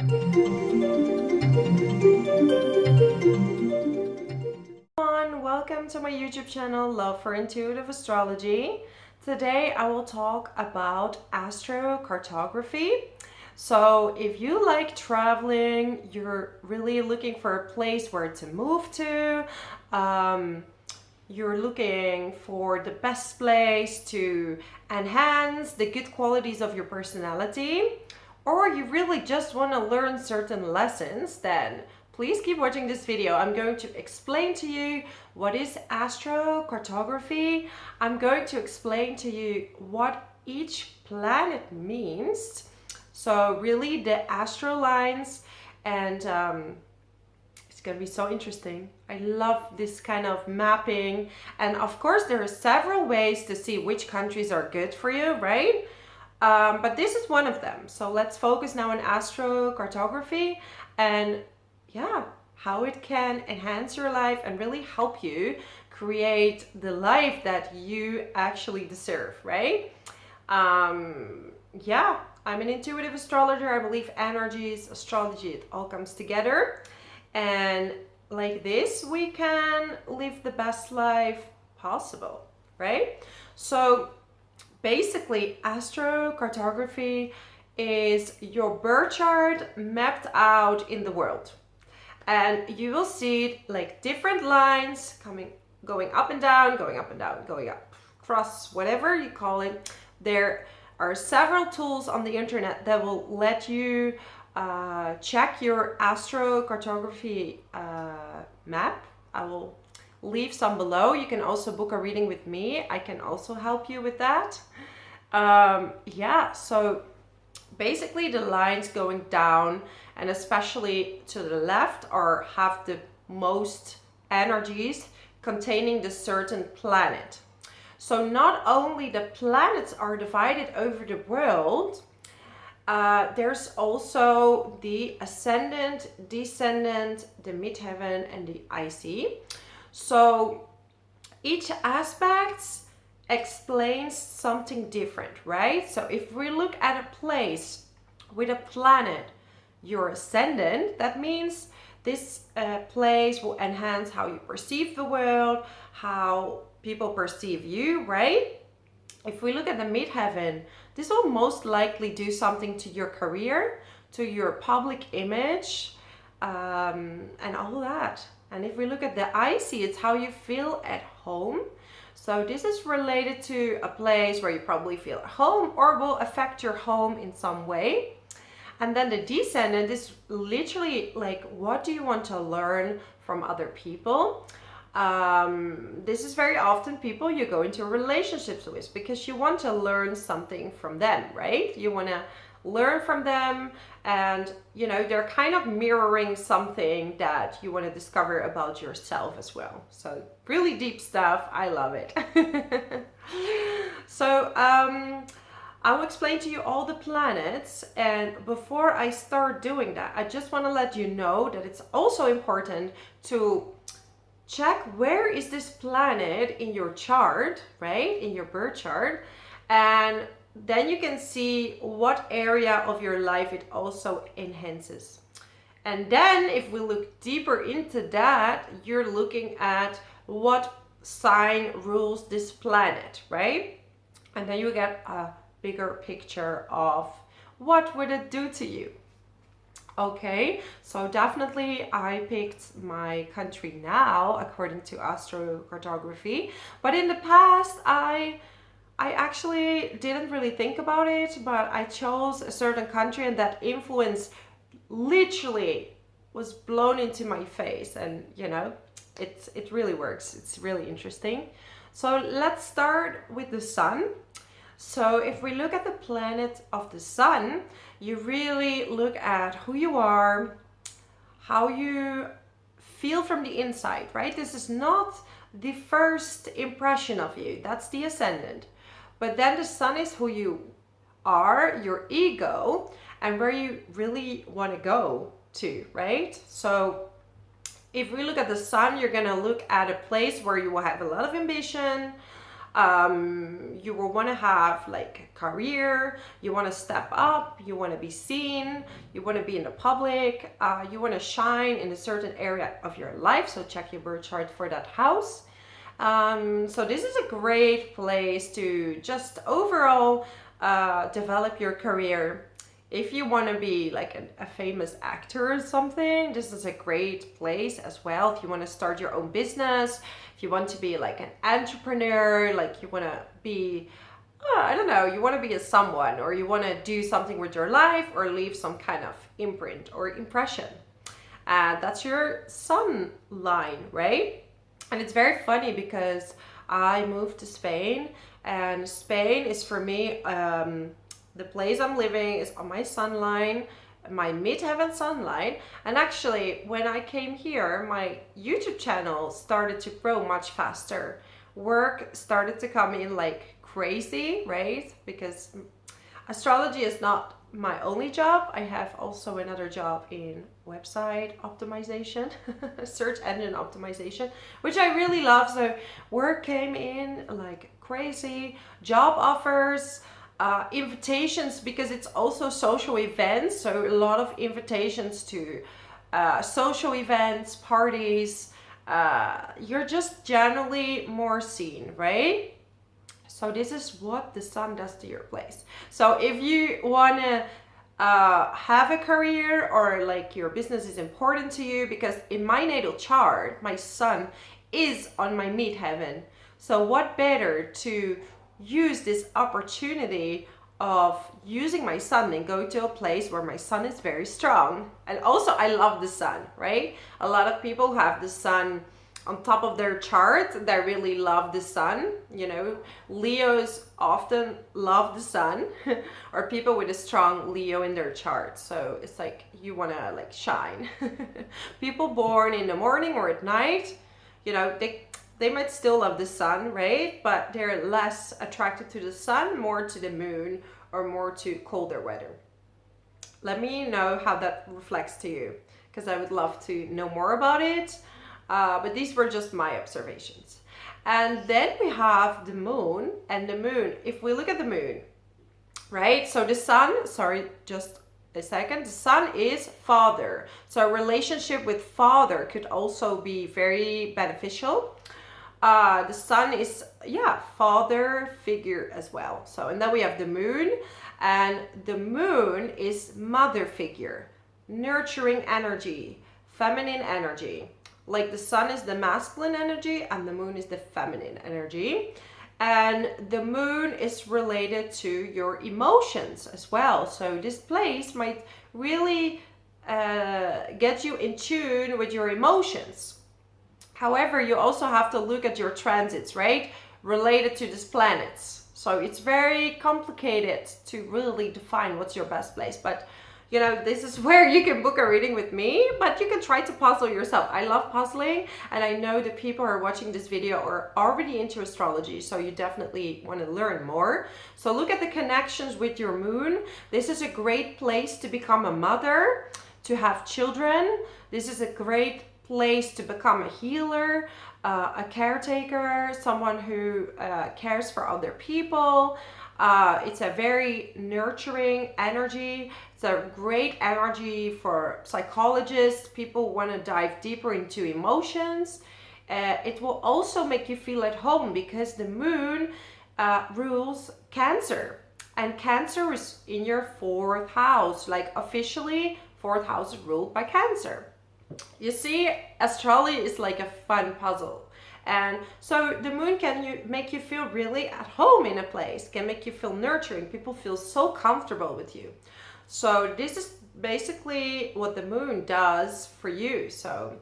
Welcome to my YouTube channel, Love for Intuitive Astrology. Today I will talk about astrocartography. So if you like traveling, you're really looking for a place where to move to, you're looking for the best place to enhance the good qualities of your personality, or you really just want to learn certain lessons, then please keep watching this video. I'm going to explain to you what is astrocartography. I'm going to explain to you what each planet means. So really the astro lines, and it's going to be so interesting. I love this kind of mapping. And of course, there are several ways to see which countries are good for you, right? But this is one of them. So let's focus now on astrocartography and how it can enhance your life and really help you create the life that you actually deserve, right? I'm an intuitive astrologer. I believe energies, astrology, it all comes together. And like this, we can live the best life possible, right? So basically, astrocartography is your birth chart mapped out in the world. And you will see like different lines going up and down, going up and down, going up, cross, whatever you call it. There are several tools on the internet that will let you check your astrocartography map. I will leave some below. You can also book a reading with me. I can also help you with that. So basically the lines going down and especially to the left have the most energies containing the certain planet. So not only the planets are divided over the world, there's also the ascendant, descendant, the midheaven, and the IC. So each aspect explains something different, right? So if we look at a place with a planet, your ascendant, that means this place will enhance how you perceive the world, how people perceive you, right? If we look at the midheaven, this will most likely do something to your career, to your public image, and all that. And if we look at the IC, it's how you feel at home. So this is related to a place where you probably feel at home or will affect your home in some way. And then the descendant is literally like, what do you want to learn from other people? This is very often people you go into relationships with because you want to learn something from them, right? You want to learn from them, and they're kind of mirroring something that you want to discover about yourself as well. So really deep stuff. I love it. So I will explain to you all the planets, and before I start doing that, I just want to let you know that it's also important to check where is this planet in your chart, right? In your birth chart. And then you can see what area of your life it also enhances. And then if we look deeper into that, you're looking at what sign rules this planet, right? And then you get a bigger picture of what would it do to you. Okay, so definitely I picked my country now according to astrocartography, but in the past I actually didn't really think about it, but I chose a certain country and that influence literally was blown into my face, and it really works. It's really interesting. So let's start with the sun. So if we look at the planet of the sun, you really look at who you are, how you feel from the inside, right? This is not the first impression of you. That's the ascendant. But then the sun is who you are, your ego, and where you really want to go to, right? So if we look at the sun, you're going to look at a place where you will have a lot of ambition, You will want to have like a career, you want to step up, you want to be seen, you want to be in the public, you want to shine in a certain area of your life. So check your birth chart for that house. So this is a great place to just overall develop your career. If you want to be like a famous actor or something, this is a great place as well. If you want to start your own business, if you want to be like an entrepreneur, like you want to be, I don't know, you want to be a someone, or you want to do something with your life or leave some kind of imprint or impression. That's your sun line, right? And it's very funny because I moved to Spain, and Spain is for me, the place I'm living is on my sun line, my midheaven sun line. And actually, when I came here, my YouTube channel started to grow much faster. Work started to come in like crazy, right? Because astrology is not my only job. I have also another job in website optimization, search engine optimization, which I really love. So work came in like crazy, job offers, invitations, because it's also social events. So a lot of invitations to social events, parties. You're just generally more seen, right? So this is what the sun does to your place. So if you want to have a career, or like your business is important to you, because in my natal chart, my sun is on my midheaven. So what better to use this opportunity of using my sun than go to a place where my sun is very strong. And also I love the sun, right? A lot of people have the sun on top of their chart. They really love the sun. You know, Leos often love the sun or people with a strong Leo in their chart. So it's like you want to like shine. People born in the morning or at night, you know, they might still love the sun, right? But they're less attracted to the sun, more to the moon, or more to colder weather. Let me know how that reflects to you, because I would love to know more about it. But these were just my observations. And then we have the moon, and the moon, if we look at the moon, right? So the sun, sorry, just a second, the sun is father. So a relationship with father could also be very beneficial. The sun is, father figure as well. So, and then we have the moon, and the moon is mother figure, nurturing energy, feminine energy. Like the sun is the masculine energy and the moon is the feminine energy. And the moon is related to your emotions as well. So this place might really get you in tune with your emotions. However, you also have to look at your transits, right? Related to these planets. So it's very complicated to really define what's your best place. But, you know, this is where you can book a reading with me, but you can try to puzzle yourself. I love puzzling, and I know the people who are watching this video are already into astrology, so you definitely want to learn more. So look at the connections with your moon. This is a great place to become a mother, to have children. This is a great place to become a healer, a caretaker, someone who cares for other people. It's a very nurturing energy. It's a great energy for psychologists, people who want to dive deeper into emotions. It will also make you feel at home, because the moon rules Cancer, and Cancer is in your 4th house. Like officially 4th house is ruled by Cancer. You see, astrology is like a fun puzzle. And so the moon can make you feel really at home in a place, can make you feel nurturing. People feel so comfortable with you. So this is basically what the moon does for you. So,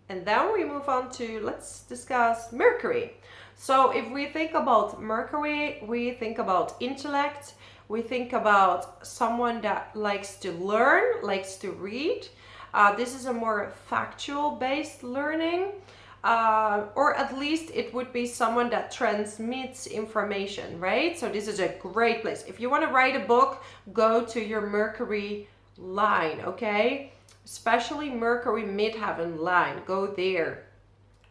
and then we move on to, let's discuss Mercury. So if we think about Mercury, we think about intellect. We think about someone that likes to learn, likes to read. This is a more factual based learning, or at least it would be someone that transmits information, right? So this is a great place. If you want to write a book, go to your Mercury line, okay? Especially Mercury midheaven line, go there.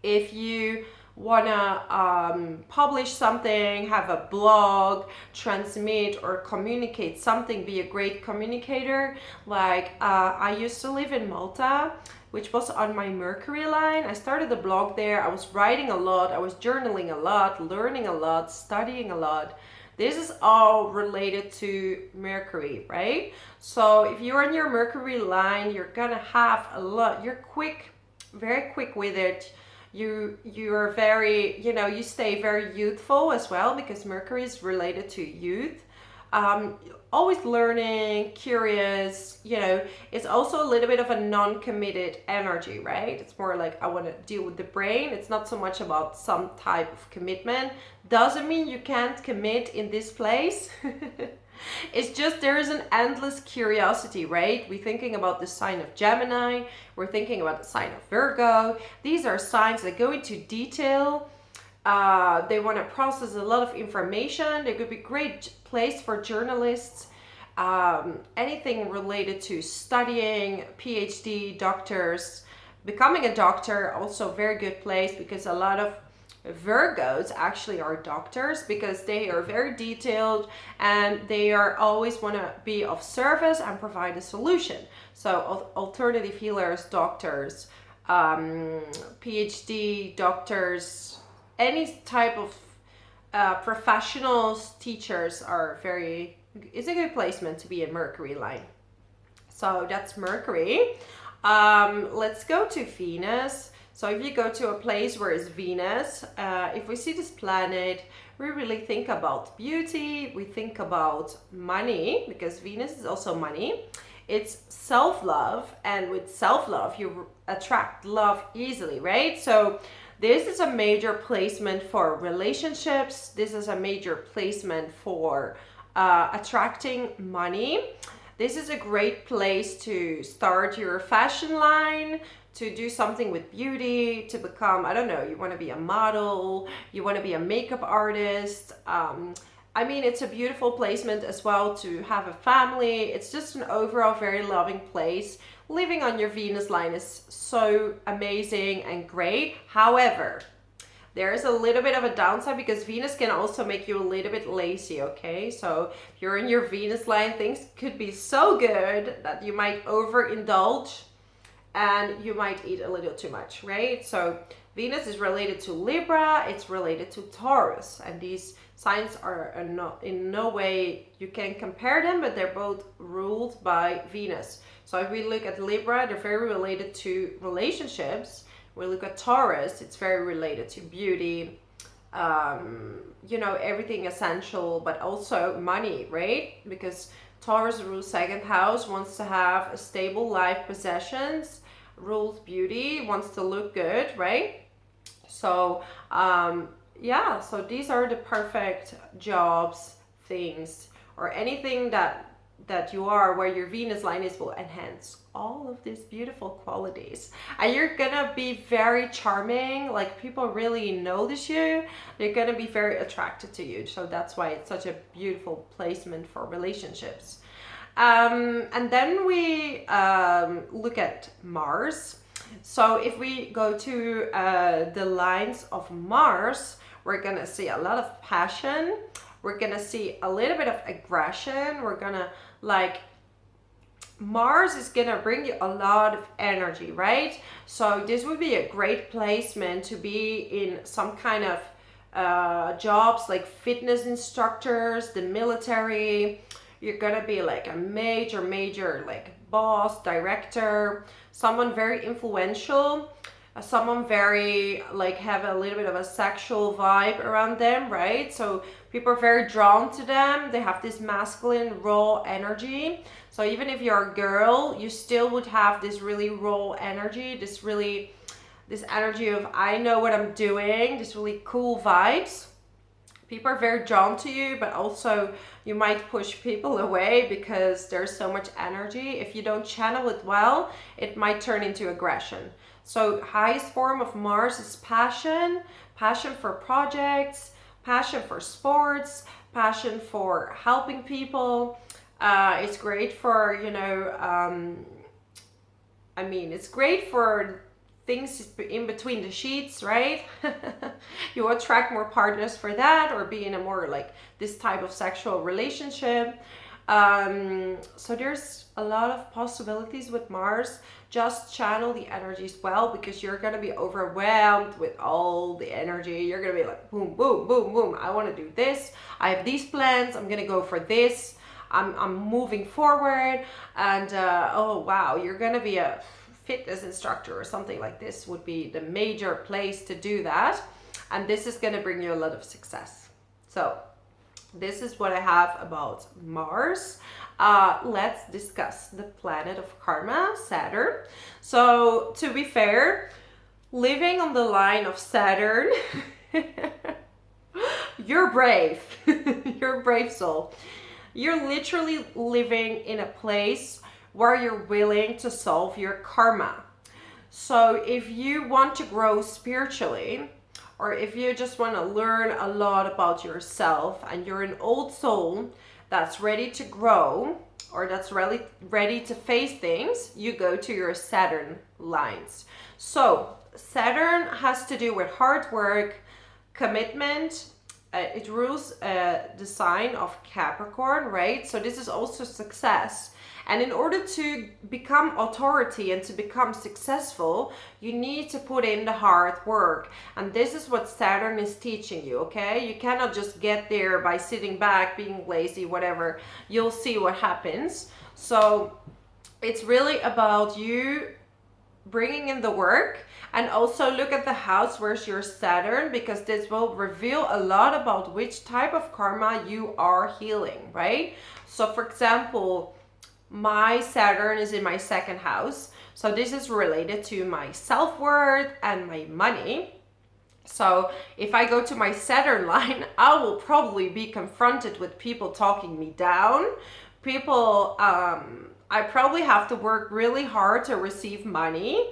If you wanna publish something, have a blog, transmit or communicate something, be a great communicator. Like I used to live in Malta, which was on my Mercury line. I started a blog there. I was writing a lot, I was journaling a lot, learning a lot, studying a lot. This is all related to Mercury, right? So if you're on your Mercury line, you're gonna have a lot, you're quick, very quick with it. You're very, you stay very youthful as well, because Mercury is related to youth. um, Always learning, curious. It's also a little bit of a non-committed energy, right? It's more like I want to deal with the brain. It's not so much about some type of commitment. Doesn't mean you can't commit in this place. It's just there is an endless curiosity, right? We're thinking about the sign of Gemini, we're thinking about the sign of Virgo. These are signs that go into detail. They want to process a lot of information. They could be great place for journalists. Anything related to studying, PhD, doctors, becoming a doctor, also a very good place, because a lot of Virgos actually are doctors, because they are very detailed and they are always want to be of service and provide a solution. So alternative healers, doctors, PhD doctors, any type of professionals, teachers are very, it's a good placement to be in Mercury line. So that's Mercury. Let's go to Venus. So if you go to a place where it's Venus, if we see this planet, we really think about beauty, we think about money, because Venus is also money. It's self-love, and with self-love, you attract love easily, right? So this is a major placement for relationships. This is a major placement for attracting money. This is a great place to start your fashion line, to do something with beauty, to become, I don't know, you want to be a model, you want to be a makeup artist. It's a beautiful placement as well to have a family. It's just an overall very loving place. Living on your Venus line is so amazing and great. However, there is a little bit of a downside, because Venus can also make you a little bit lazy, okay? So if you're in your Venus line, things could be so good that you might overindulge and you might eat a little too much, right? So Venus is related to Libra, it's related to Taurus, and these signs are not, in no way you can compare them, but they're both ruled by Venus. So if we look at Libra, they're very related to relationships. We look at Taurus, it's very related to beauty, everything essential, but also money, right? Because Taurus rules second house, wants to have a stable life, possessions, rules beauty, wants to look good, right? So so these are the perfect jobs, things, or anything that you are where your Venus line is, will enhance all of these beautiful qualities. And you're gonna be very charming, like people really notice you, they're gonna be very attracted to you. So that's why it's such a beautiful placement for relationships. And then we look at Mars. So if we go to the lines of Mars, we're gonna see a lot of passion. We're gonna see a little bit of aggression. We're gonna Mars is gonna bring you a lot of energy, right? So this would be a great placement to be in some kind of jobs like fitness instructors, the military. You're gonna be like a major like boss, director, someone very influential, someone very like have a little bit of a sexual vibe around them, right? So people are very drawn to them. They have this masculine raw energy. So even if you're a girl, you still would have this really raw energy, this energy of I know what I'm doing, this really cool vibes. People are very drawn to you, but also you might push people away because there's so much energy. If you don't channel it well, it might turn into aggression. So highest form of Mars is passion for projects, passion for sports, passion for helping people. It's great for, it's great for things in between the sheets, right? You attract more partners for that, or be in a more like this type of sexual relationship. So there's a lot of possibilities with Mars. Just channel the energies well, because you're going to be overwhelmed with all the energy. You're going to be like, boom, boom, boom, boom. I want to do this. I have these plans. I'm going to go for this. I'm moving forward. And oh, wow, you're going to be a fitness instructor or something like this would be the major place to do that. And this is going to bring you a lot of success. So this is what I have about Mars. Let's discuss the planet of karma, Saturn. So to be fair, living on the line of Saturn, you're brave. You're a brave soul. You're literally living in a place where you're willing to solve your karma. So if you want to grow spiritually, or if you just want to learn a lot about yourself and you're an old soul that's ready to grow, or that's really ready to face things, you go to your Saturn lines. So Saturn has to do with hard work, commitment. It rules the sign of Capricorn, right? So this is also success. And in order to become authority and to become successful, you need to put in the hard work. And this is what Saturn is teaching you, okay? You cannot just get there by sitting back, being lazy, whatever. You'll see what happens. So it's really about you bringing in the work. And also look at the house where's your Saturn, because this will reveal a lot about which type of karma you are healing, right? So for example, my Saturn is in my second house. So this is related to my self-worth and my money. So if I go to my Saturn line, I will probably be confronted with people talking me down. People, I probably have to work really hard to receive money.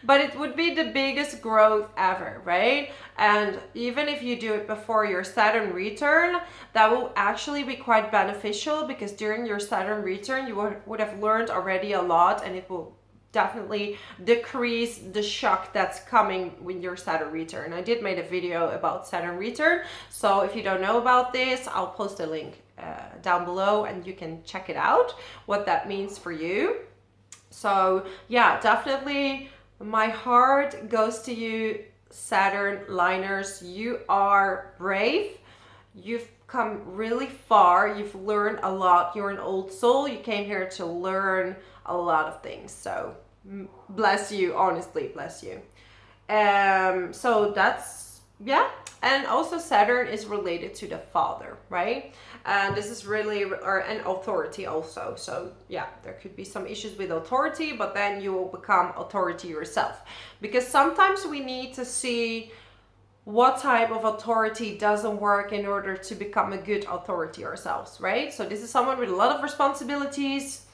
But it would be the biggest growth ever, right? And even if you do it before your Saturn return, that will actually be quite beneficial, because during your Saturn return, you would have learned already a lot, and it will definitely decrease the shock that's coming when your Saturn return. I did make a video about Saturn return, so if you don't know about this, I'll post a link down below and you can check it out, what that means for you. So yeah, definitely my heart goes to you, Saturn liners. You are brave. You've come really far. You've learned a lot. You're an old soul. You came here to learn a lot of things. So bless you, honestly, bless you. So that's, yeah. And also Saturn is related to the father, right? And this is really, or an authority also. So yeah, there could be some issues with authority, but then you will become authority yourself. Because sometimes we need to see what type of authority doesn't work in order to become a good authority ourselves, right? So this is someone with a lot of responsibilities.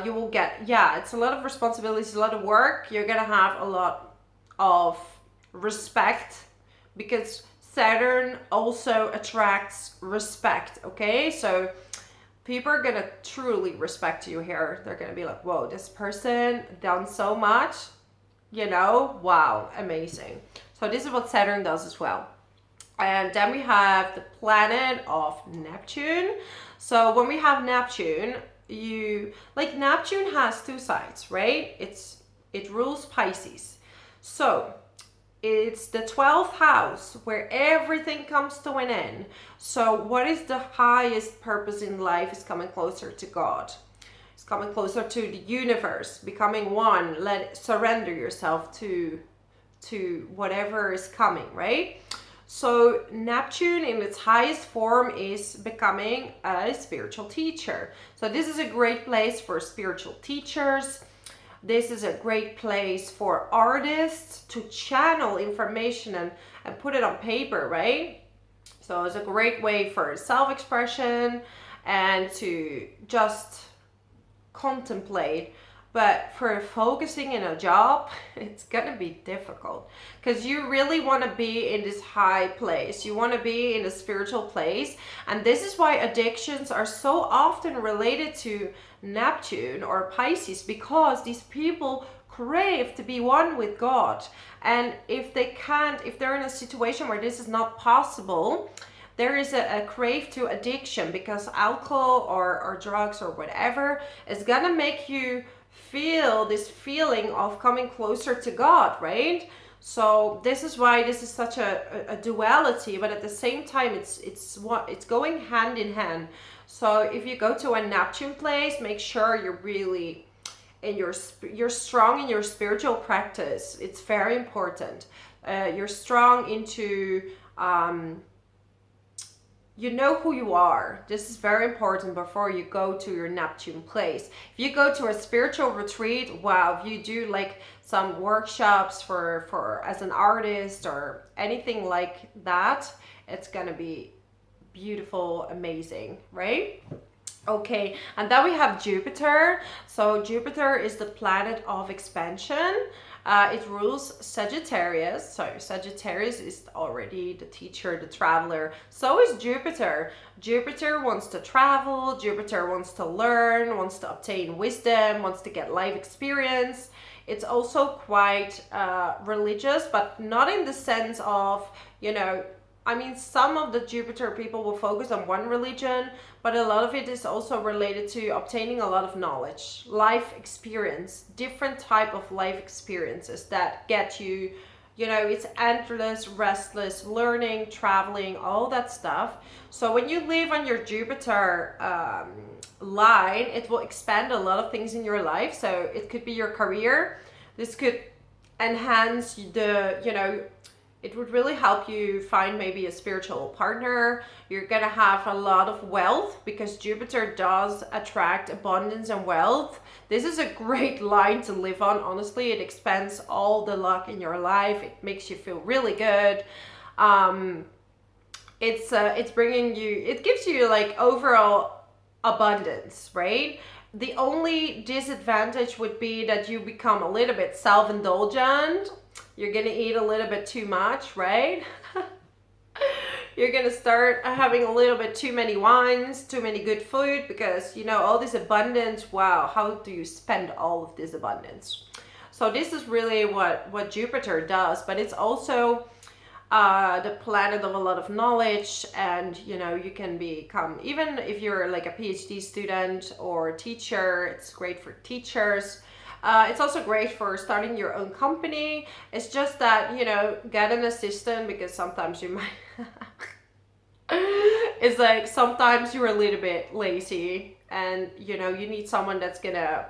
You will get, yeah, it's a lot of responsibilities, a lot of work. You're gonna have a lot of respect, because Saturn also attracts respect, okay? So people are gonna truly respect you here. They're gonna be like, whoa, this person done so much, you know, wow, amazing. So this is what Saturn does as well. And then we have the planet of Neptune. So when we have Neptune, Neptune has two sides, right? It rules Pisces. So it's the 12th house where everything comes to an end. So what is the highest purpose in life? Is coming closer to God. It's coming closer to the universe, becoming one. Surrender yourself to whatever is coming, right? So Neptune in its highest form is becoming a spiritual teacher. So this is a great place for spiritual teachers. This is a great place for artists to channel information and put it on paper, right? So it's a great way for self-expression and to just contemplate. But for focusing in a job, it's gonna be difficult because you really want to be in this high place. You want to be in a spiritual place. And this is why addictions are so often related to Neptune or Pisces, because these people crave to be one with God. And if they can't, if they're in a situation where this is not possible, there is a crave to addiction, because alcohol or drugs or whatever is gonna make you feel this feeling of coming closer to God, right? So this is why this is such a duality, but at the same time it's going hand in hand. So if you go to a Neptune place, make sure you're really in you're strong in your spiritual practice. It's very important. You're strong into you know who you are. This is very important before you go to your Neptune place. If you go to a spiritual retreat, wow, if you do like some workshops for as an artist or anything like that, it's gonna be beautiful, amazing, right? Okay, and then we have Jupiter. So Jupiter is the planet of expansion. It rules Sagittarius. So Sagittarius is already the teacher, the traveler. So is Jupiter. Jupiter wants to travel. Jupiter wants to learn, wants to obtain wisdom, wants to get life experience. It's also quite religious, but not in the sense of, you know, I mean, some of the Jupiter people will focus on one religion, but a lot of it is also related to obtaining a lot of knowledge, life experience, different type of life experiences that get you, you know, it's endless, restless, learning, traveling, all that stuff. So when you live on your Jupiter line, it will expand a lot of things in your life. So it could be your career. This could enhance the, you know, it would really help you find maybe a spiritual partner. You're gonna have a lot of wealth because Jupiter does attract abundance and wealth. This is a great line to live on. Honestly, it expands all the luck in your life. It makes you feel really good. It's bringing you, it gives you like overall abundance, right? The only disadvantage would be that you become a little bit self-indulgent. You're gonna eat a little bit too much, right? You're gonna start having a little bit too many wines, too many good food, because, you know, all this abundance, wow, how do you spend all of this abundance? So this is really what Jupiter does, but it's also the planet of a lot of knowledge. And, you know, you can become, even if you're like a PhD student or teacher, it's great for teachers. It's also great for starting your own company. It's just that, you know, get an assistant, because sometimes you might it's like sometimes you're a little bit lazy and, you know, you need someone that's gonna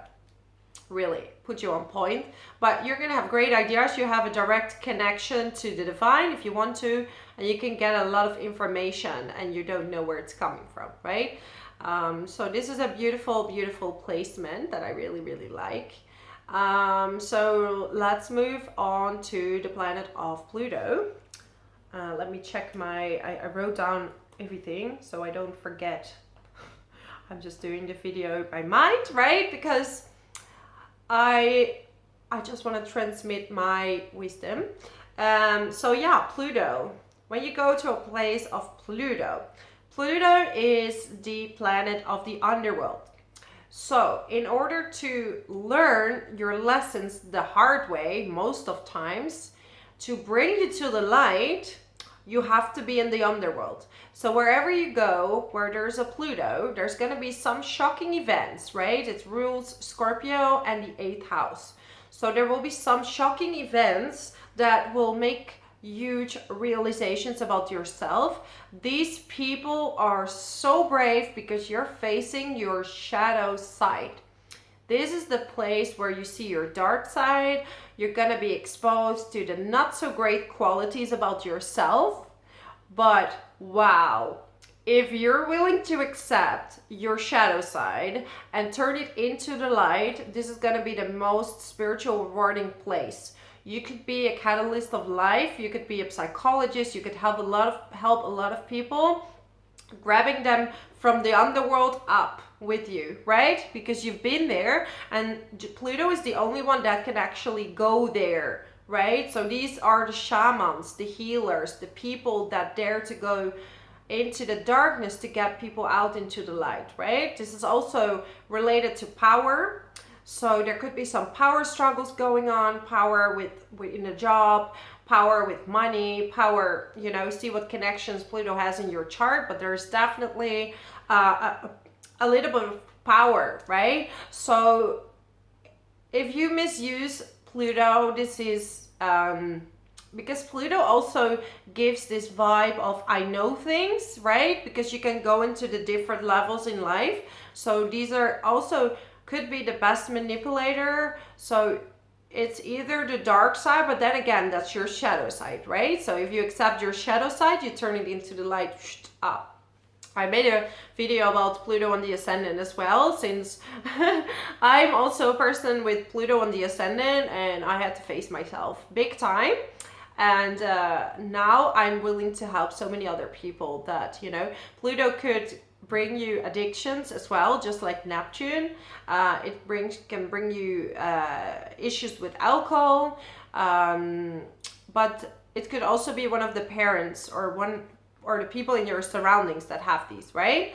really put you on point. But you're gonna have great ideas. You have a direct connection to the divine if you want to, and you can get a lot of information and you don't know where it's coming from, right? So this is a beautiful, beautiful placement that I really, really like. So let's move on to the planet of Pluto. Let me check I wrote down everything so I don't forget. I'm just doing the video by mind, right? Because I just want to transmit my wisdom. So yeah, Pluto. When you go to a place of Pluto, Pluto is the planet of the underworld. So in order to learn your lessons the hard way, most of times, to bring you to the light, you have to be in the underworld. So wherever you go, where there's a Pluto, there's going to be some shocking events, right? It rules Scorpio and the 8th house. So there will be some shocking events that will make huge realizations about yourself. These people are so brave because you're facing your shadow side. This is the place where you see your dark side. You're gonna be exposed to the not so great qualities about yourself. But wow, if you're willing to accept your shadow side and turn it into the light, this is gonna be the most spiritual rewarding place. You could be a catalyst of life. You could be a psychologist. You could help a lot of people. grabbing them from the underworld up with you, right? Because you've been there, and Pluto is the only one that can actually go there, right? So these are the shamans, the healers, the people that dare to go into the darkness to get people out into the light, right? This is also related to power. So there could be some power struggles going on, power with in a job, power with money, power, you know, see what connections Pluto has in your chart, but there's definitely a little bit of power, right? So if you misuse Pluto, this is because Pluto also gives this vibe of I know things, right? Because you can go into the different levels in life. So these are also could be the best manipulator. So it's either the dark side, but then again, that's your shadow side, right? So if you accept your shadow side, you turn it into the light up. I made a video about Pluto on the ascendant as well, since I'm also a person with Pluto on the ascendant, and I had to face myself big time. And now I'm willing to help so many other people that, you know, Pluto could bring you addictions as well, just like Neptune. It can bring you issues with alcohol, but it could also be one of the parents or the people in your surroundings that have these, right?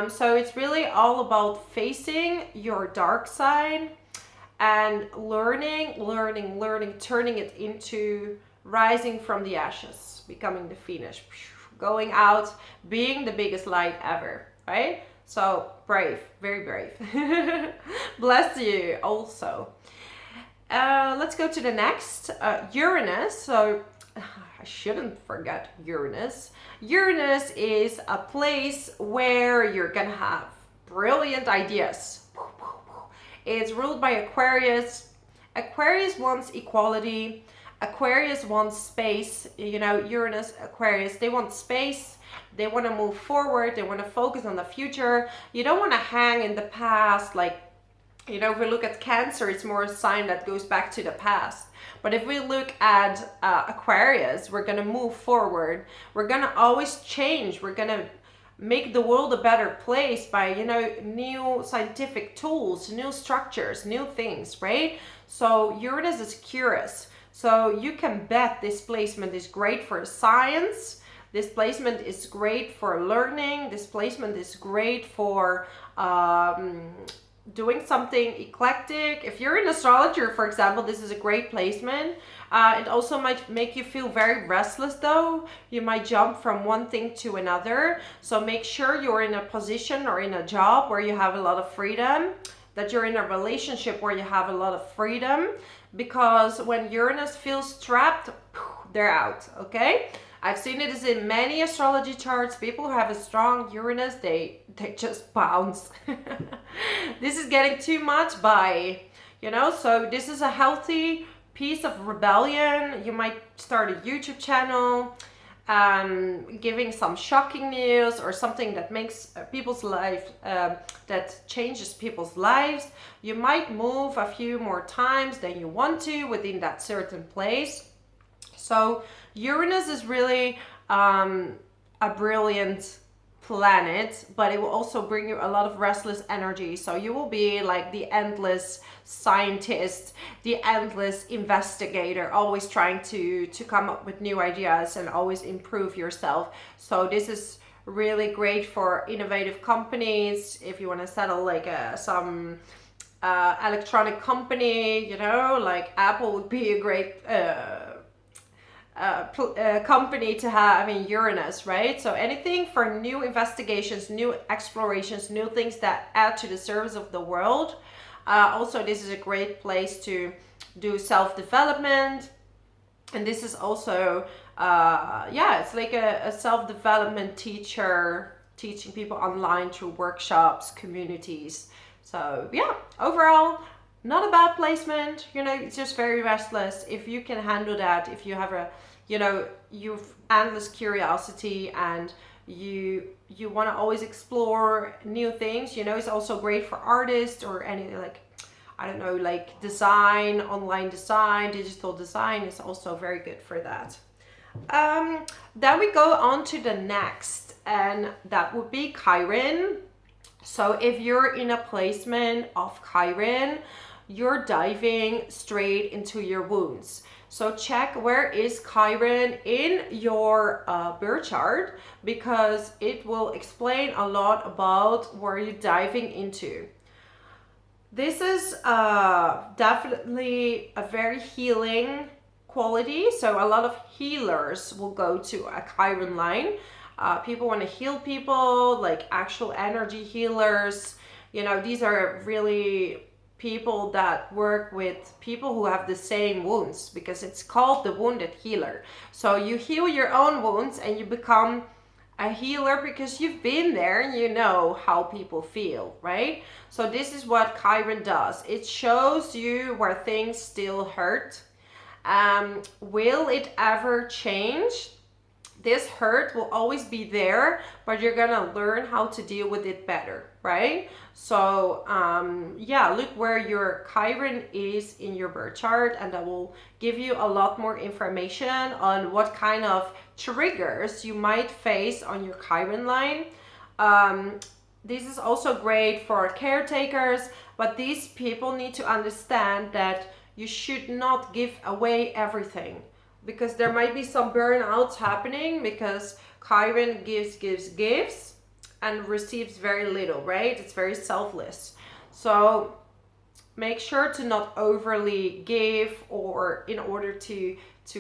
So it's really all about facing your dark side and learning, turning it into rising from the ashes, becoming the phoenix, going out, being the biggest light ever, right? So brave, very brave. Bless you also. Let's go to the next, Uranus. So I shouldn't forget Uranus. Uranus is a place where you're gonna have brilliant ideas. It's ruled by Aquarius. Aquarius wants equality. Aquarius wants space. You know, Uranus, Aquarius, they want space. They want to move forward. They want to focus on the future. You don't want to hang in the past. Like, you know, if we look at Cancer, it's more a sign that goes back to the past. But if we look at Aquarius, we're going to move forward. We're going to always change. We're going to make the world a better place by, you know, new scientific tools, new structures, new things, right? So Uranus is curious. So you can bet this placement is great for science. This placement is great for learning. This placement is great for doing something eclectic. If you're an astrologer, for example, this is a great placement. It also might make you feel very restless though. You might jump from one thing to another. So make sure you're in a position or in a job where you have a lot of freedom, that you're in a relationship where you have a lot of freedom, because when Uranus feels trapped, they're out, okay? I've seen it as in many astrology charts. People who have a strong Uranus, they just bounce. This is getting too much by, you know, so this is a healthy piece of rebellion. You might start a YouTube channel, giving some shocking news or something that makes people's life, that changes people's lives. You might move a few more times than you want to within that certain place. So Uranus is really a brilliant planet, but it will also bring you a lot of restless energy. So you will be like the endless scientist, the endless investigator, always trying to come up with new ideas and always improve yourself. So this is really great for innovative companies. If you want to settle like some electronic company, you know, like Apple would be a great company to have in Uranus, right? So anything for new investigations, new explorations, new things that add to the service of the world. Also, this is a great place to do self-development. And this is also, it's like a self-development teacher, teaching people online through workshops, communities. So yeah, overall, not a bad placement. You know, it's just very restless. If you can handle that, if you have you've endless curiosity and you want to always explore new things, you know, it's also great for artists or any, like, I don't know, like design, online design, digital design is also very good for that. Then we go on to the next, and that would be Chiron. So if you're in a placement of Chiron, you're diving straight into your wounds. So check where is Chiron in your birth chart, because it will explain a lot about where you're diving into. This is definitely a very healing quality. So a lot of healers will go to a Chiron line. People want to heal people, like actual energy healers. You know, these are really people that work with people who have the same wounds, because it's called the wounded healer. So you heal your own wounds and you become a healer because you've been there and you know how people feel, right? So this is what Chiron does. It shows you where things still hurt. Will it ever change? This hurt will always be there, but you're gonna learn how to deal with it better, right? So yeah, look where your Chiron is in your birth chart, and that will give you a lot more information on what kind of triggers you might face on your Chiron line. This is also great for caretakers, but these people need to understand that you should not give away everything, because there might be some burnouts happening, because Chiron gives and receives very little, right? It's very selfless. So make sure to not overly give, or in order to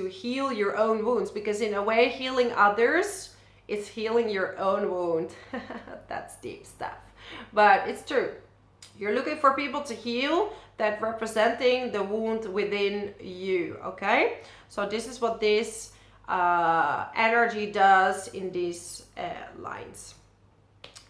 heal your own wounds, because in a way healing others is healing your own wound. That's deep stuff, but it's true. You're looking for people to heal that representing the wound within you, okay? So this is what this energy does in these lines.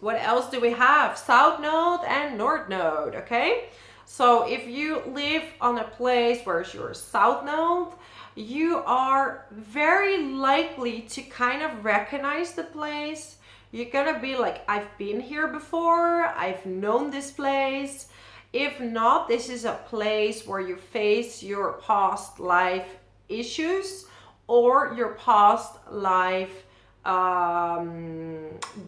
What else do we have? South node and north node, okay? So if you live on a place where's your south node, you are very likely to kind of recognize the place. You're gonna be like, I've been here before, I've known this place. If not, this is a place where you face your past life issues or your past life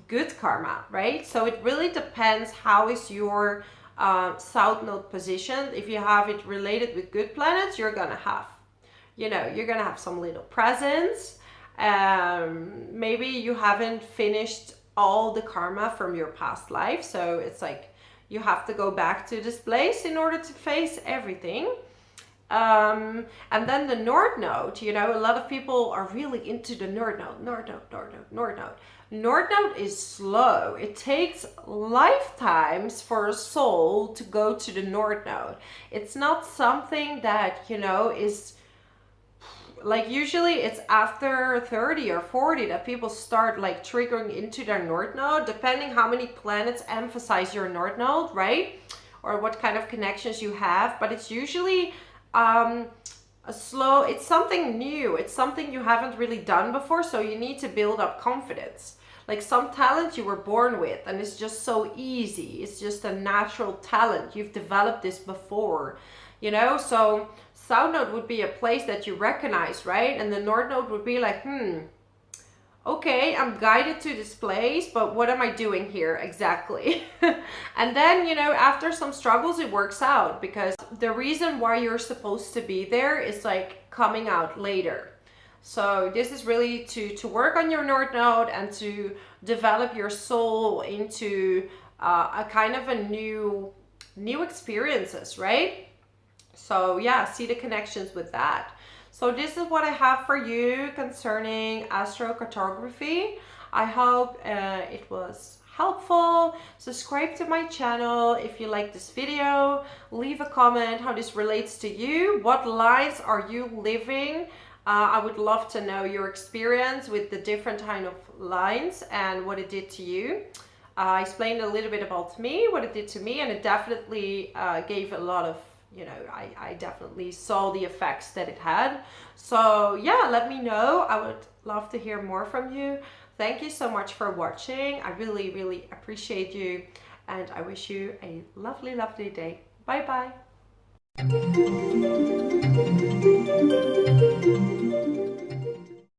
good karma, right? So it really depends how is your south node positioned. If you have it related with good planets, you're gonna have, you know, you're gonna have some little presence. Maybe you haven't finished all the karma from your past life, so it's like you have to go back to this place in order to face everything. And then the north node, you know, a lot of people are really into the north node. North node is slow. It takes lifetimes for a soul to go to the north node. It's not something that, you know, is like, usually it's after 30 or 40 that people start like triggering into their north node, depending how many planets emphasize your north node, right? Or what kind of connections you have. But it's usually it's something new. It's something you haven't really done before, so you need to build up confidence. Like some talent you were born with and it's just so easy. It's just a natural talent. You've developed this before, you know? So south node would be a place that you recognize, right? And the north node would be like, okay, I'm guided to this place, but what am I doing here exactly? And then, you know, after some struggles, it works out, because the reason why you're supposed to be there is like coming out later. So this is really to work on your north node and to develop your soul into a kind of a new experiences, right? So yeah, see the connections with that. So this is what I have for you concerning astrocartography. I hope it was helpful. Subscribe to my channel if you like this video. Leave a comment how this relates to you. What lines are you living? I would love to know your experience with the different kind of lines and what it did to you. I explained a little bit about me, what it did to me, and it definitely gave a lot of, you know, I definitely saw the effects that it had. So yeah, let me know. I would love to hear more from you. Thank you so much for watching. I really, really appreciate you. And I wish you a lovely, lovely day. Bye bye.